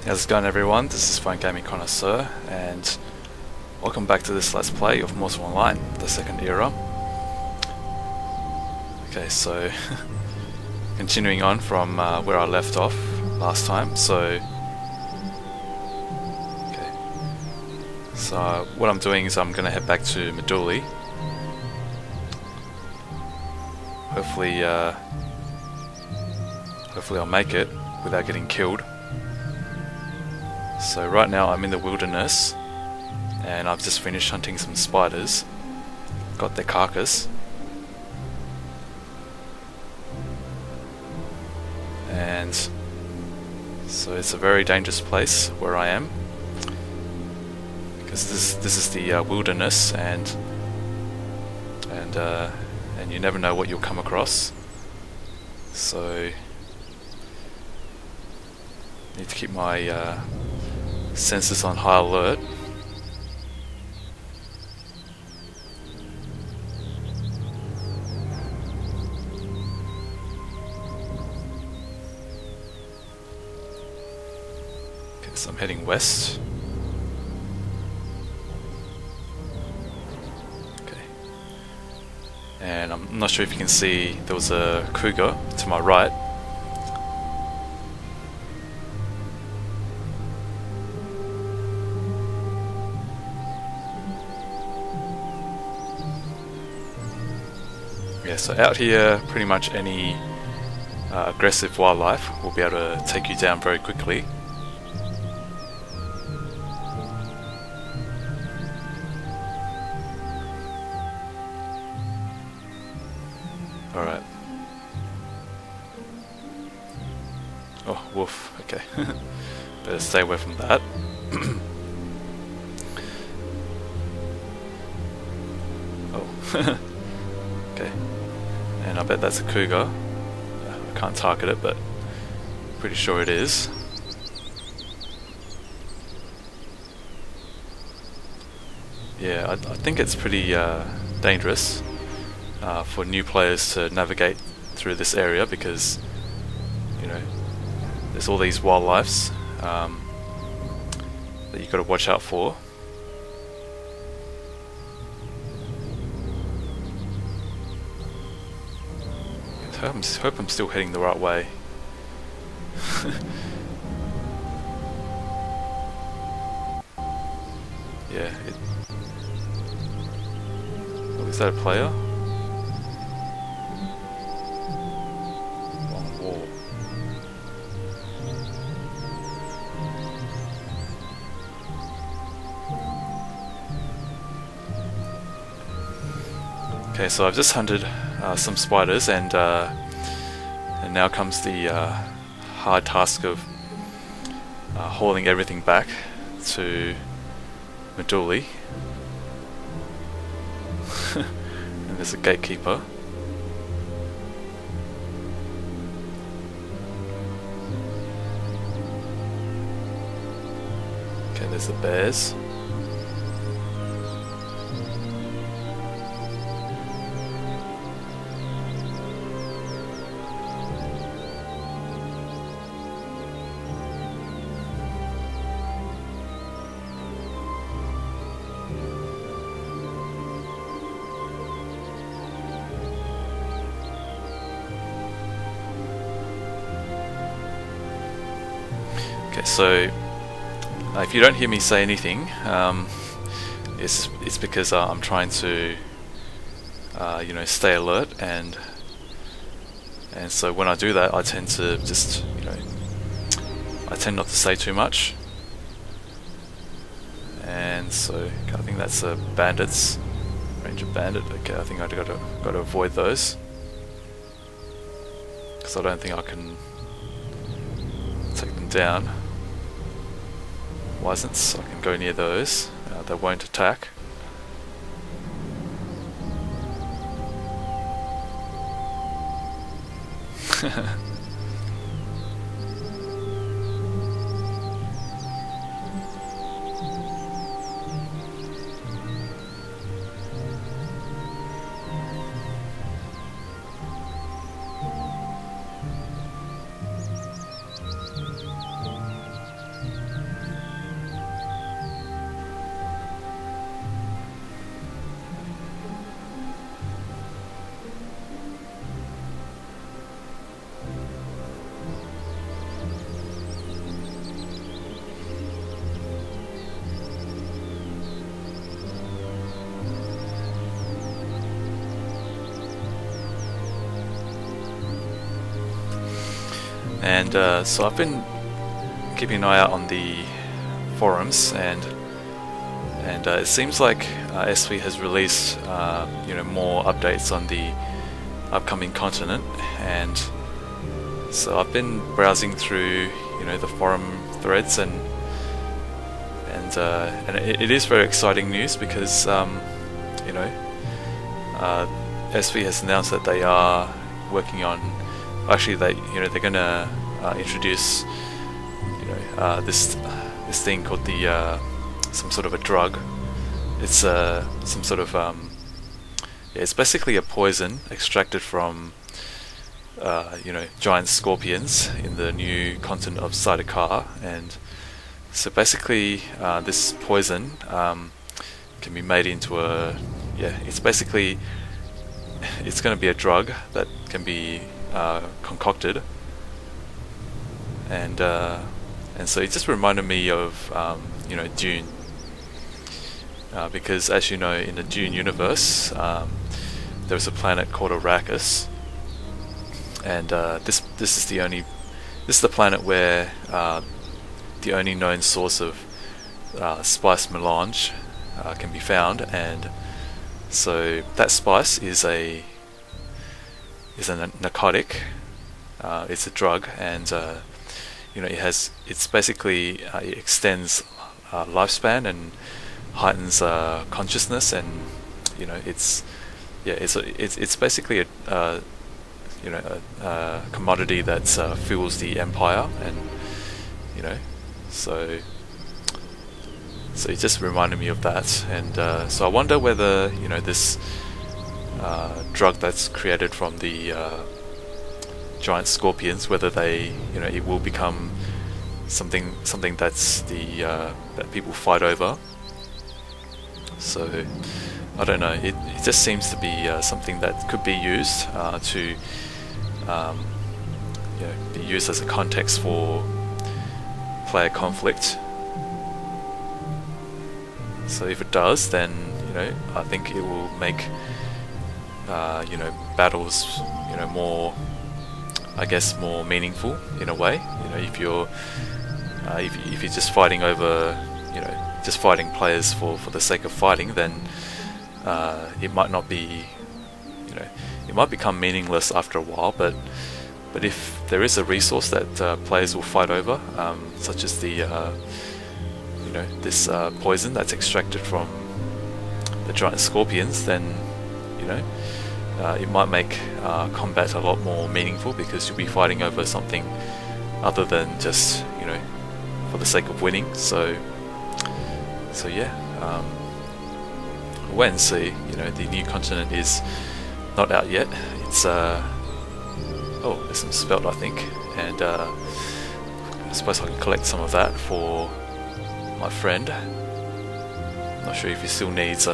How's it going, everyone? This is Phone Gaming Connoisseur, and welcome back to this Let's Play of Mortal Online, the second era. Okay, so continuing on from where I left off last time. So what I'm doing is I'm going to head back to Meduli. Hopefully I'll make it without getting killed. So right now I'm in the wilderness, and I've just finished hunting some spiders. Got their carcass. And so it's a very dangerous place where I am, because this is the wilderness, and you never know what you'll come across. So need to keep my senses on high alert. Okay, so I'm heading west. Okay. And I'm not sure if you can see, there was a cougar to my right. Yeah, so out here, pretty much any aggressive wildlife will be able to take you down very quickly. Alright. Oh, wolf, okay. Better stay away from that. Oh. Okay. And I bet that's a cougar. I can't target it, but pretty sure it is. Yeah, I think it's pretty dangerous for new players to navigate through this area, because, you know, there's all these wildlifes that you've got to watch out for. I hope I'm still heading the right way. Yeah. Oh, is that a player? Wrong wall. Okay, so I've just hunted some spiders, and now comes the hard task of hauling everything back to Meduli. And there's a gatekeeper. Okay, there's the bears. Okay, so if you don't hear me say anything, it's because I'm trying to, you know, stay alert, and so when I do that, I tend to just, you know, I tend not to say too much, and so I think that's a bandits, ranger bandit. Okay, I think I got to avoid those, because I don't think I can take them down. License, I can go near those. They won't attack. And so I've been keeping an eye out on the forums, and it seems like SV has released more updates on the upcoming continent, and so I've been browsing through the forum threads, and it is very exciting news because SV has announced that they are working on, actually they're going to introduce this thing called the some sort of a drug. It's some sort of it's basically a poison extracted from giant scorpions in the new continent of Sidakar. And so basically this poison can be made into it's going to be a drug that can be concocted, and so it just reminded me of Dune, because as you know, in the Dune universe there was a planet called Arrakis, and this is the planet where the only known source of spice melange can be found. And so that spice is a narcotic. It's a drug, and it extends lifespan and heightens consciousness, and it's basically a commodity that fuels the empire, and so it just reminded me of that. And so I wonder whether this drug that's created from the giant scorpions, whether it will become something that's that people fight over. So I don't know. It just seems to be something that could be used to be used as a context for player conflict. So if it does, then I think it will make battles more, I guess, more meaningful in a way. If you're just fighting over just fighting players for the sake of fighting, then it might not be it might become meaningless after a while. But if there is a resource that players will fight over, such as the this poison that's extracted from the giant scorpions, then it might make combat a lot more meaningful, because you'll be fighting over something other than just for the sake of winning. So yeah, we'll wait and see. The new continent is not out yet. It's there's some spelt, I think, and I suppose I can collect some of that for my friend. I'm not sure if he still needs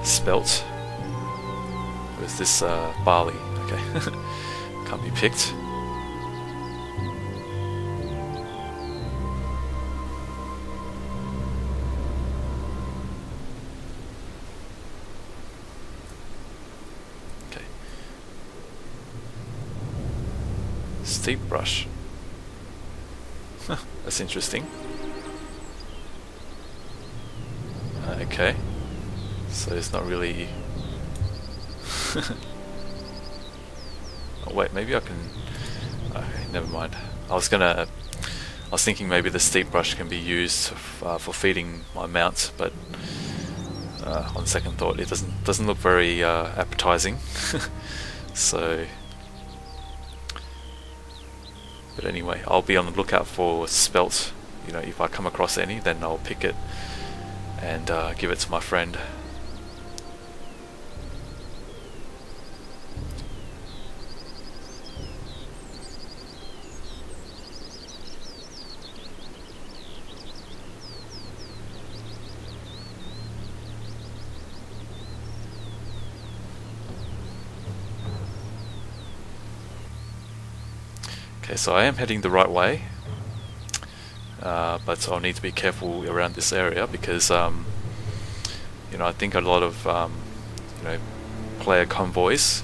spelt. Where's this barley? Okay, can't be picked. Okay, steep brush. That's interesting. Okay, so it's not really. Oh wait, maybe I can. Okay, never mind. I was thinking maybe the steep brush can be used for feeding my mount, but on second thought, it doesn't look very appetizing. So, but anyway, I'll be on the lookout for spelt. If I come across any, then I'll pick it and give it to my friend. Okay, so I am heading the right way, but I'll need to be careful around this area, because I think a lot of player convoys,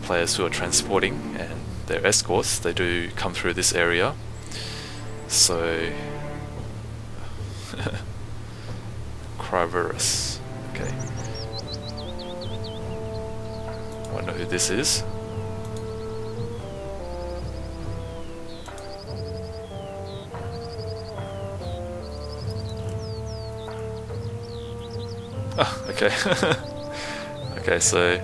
players who are transporting and their escorts, they do come through this area. So Criverus. Okay. Wonder who this is. Oh, okay. Okay, so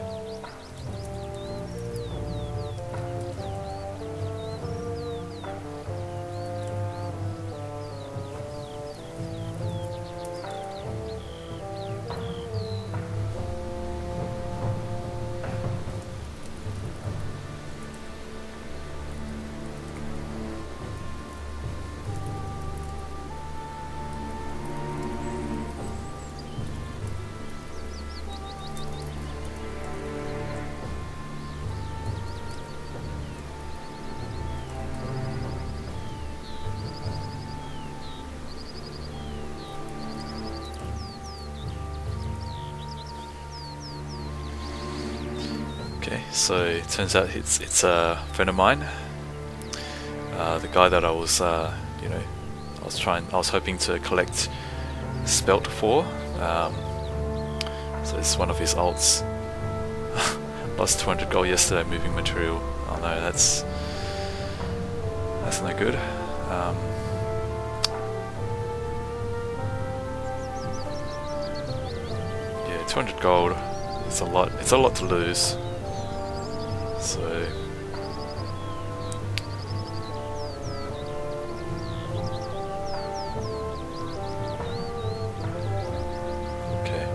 so it turns out it's a friend of mine. The guy that I was, I was hoping to collect Spelt for. So it's one of his alts. Lost 200 gold yesterday moving material. Oh no, that's no good. Yeah, 200 gold. It's a lot. It's a lot to lose. So okay.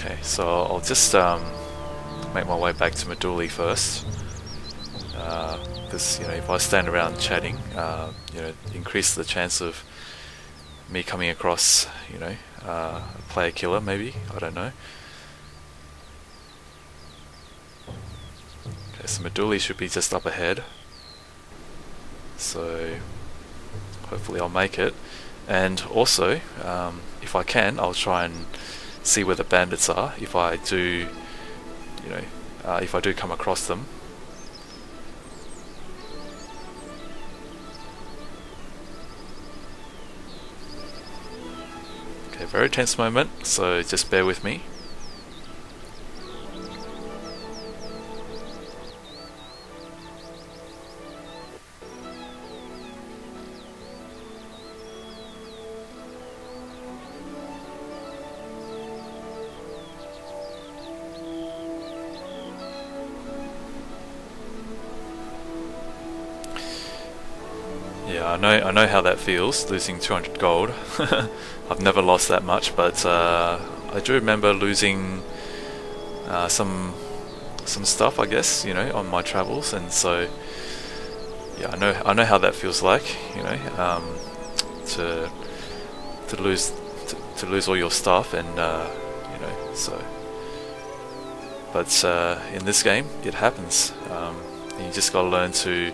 Okay, so I'll just make my way back to Meduli first, because if I stand around chatting, increase the chance of me coming across, a player killer maybe. I don't know. Okay, so Meduli should be just up ahead. So hopefully I'll make it, and also if I can, I'll try and see where the bandits are if I do, if I do come across them. Okay, very tense moment, so just bear with me. Yeah, I know how that feels, losing 200 gold. I've never lost that much, but I do remember losing some stuff, I guess, on my travels, and so yeah, I know how that feels like, to lose all your stuff, and so. But in this game, it happens. And you just gotta learn to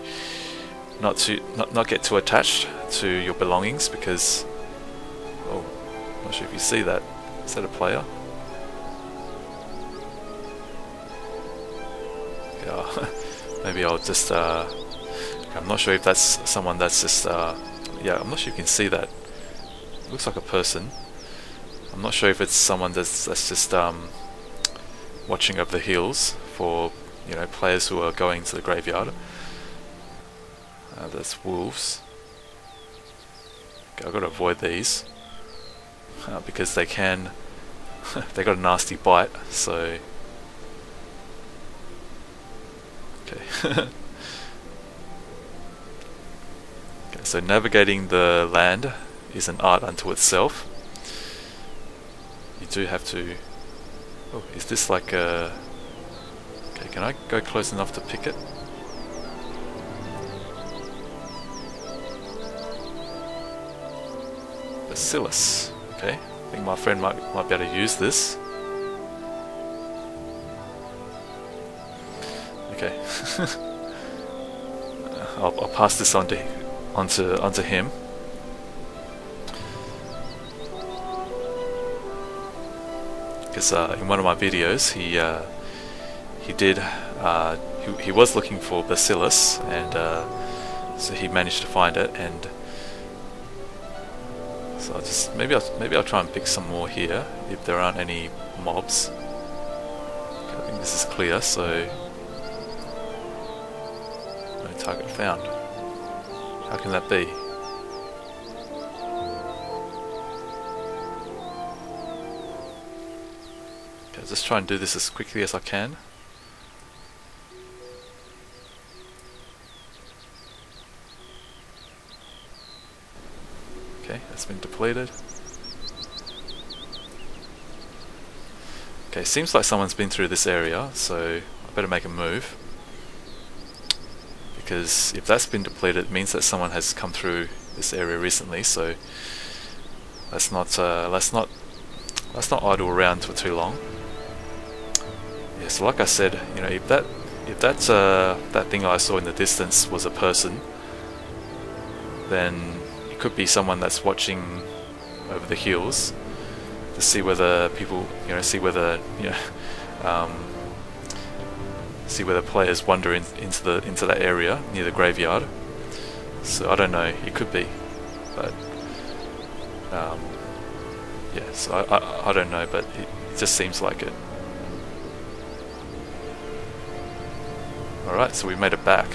not get too attached to your belongings, because I'm not sure if you see that. Is that a player? Yeah, maybe I'll just I'm not sure if that's someone that's just yeah, I'm not sure if you can see that. It looks like a person. I'm not sure if it's someone that's just watching over the hills for players who are going to the graveyard. There's wolves. Okay, I've got to avoid these because they can. They got a nasty bite. So okay. Okay, so navigating the land is an art unto itself. You do have to Oh, is this like a... Okay, can I go close enough to pick it? Bacillus. Okay, I think my friend might be able to use this. Okay. I'll pass this onto him. Because in one of my videos, he was looking for Bacillus, and so he managed to find it. And so maybe I'll try and pick some more here if there aren't any mobs. Okay, I think this is clear, so no target found. How can that be? Okay, I'll just try and do this as quickly as I can. Okay, that's been depleted. Okay, seems like someone's been through this area, so I better make a move. Because if that's been depleted, it means that someone has come through this area recently. So let's not idle around for too long. Yeah, so like I said, you know, if that thing I saw in the distance was a person, then it could be someone that's watching over the hills to see whether people, see whether players wander into that area near the graveyard. So I don't know, it could be, but yeah. So I don't know, but it just seems like it. All right, so we made it back.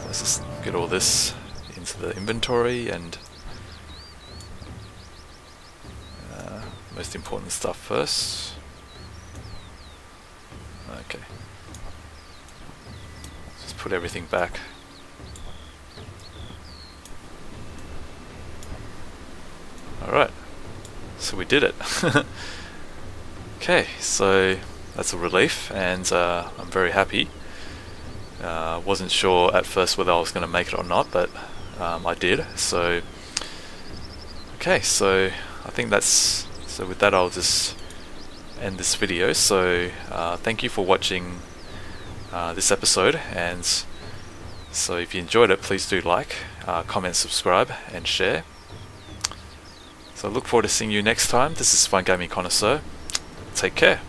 Let's just get all this into the inventory and most important stuff first. Okay. Just put everything back. Alright. So we did it. Okay, so that's a relief, and I'm very happy. Wasn't sure at first whether I was going to make it or not, but I did. So okay, so I think that's... So with that, I'll just end this video. So thank you for watching this episode, and so if you enjoyed it, please do like, comment, subscribe, and share. So I look forward to seeing you next time. This is Fun Gaming Connoisseur. Take care.